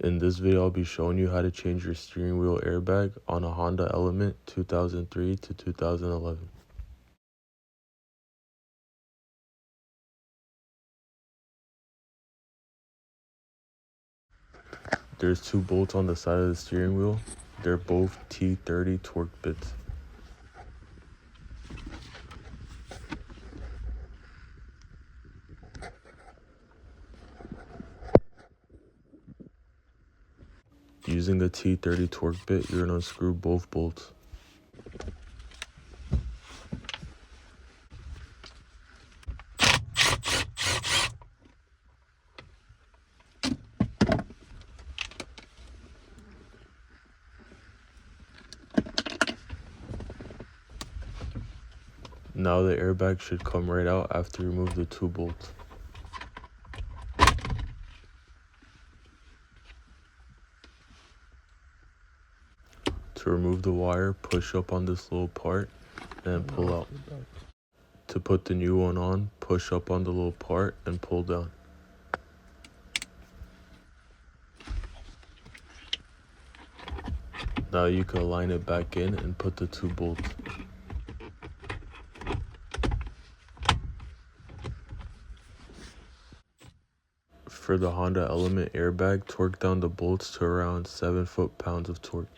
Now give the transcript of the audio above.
In this video, I'll be showing you how to change your steering wheel airbag on a Honda Element 2003 to 2011. There's two bolts on the side of the steering wheel. They're both T30 torque bits. Using a T30 torque bit, you're going to unscrew both bolts. Now the airbag should come right out after you remove the two bolts. To remove the wire, push up on this little part and pull out. To put the new one on, push up on the little part and pull down. Now you can align it back in and put the two bolts. For the Honda Element airbag, torque down the bolts to around 7 foot-pounds of torque.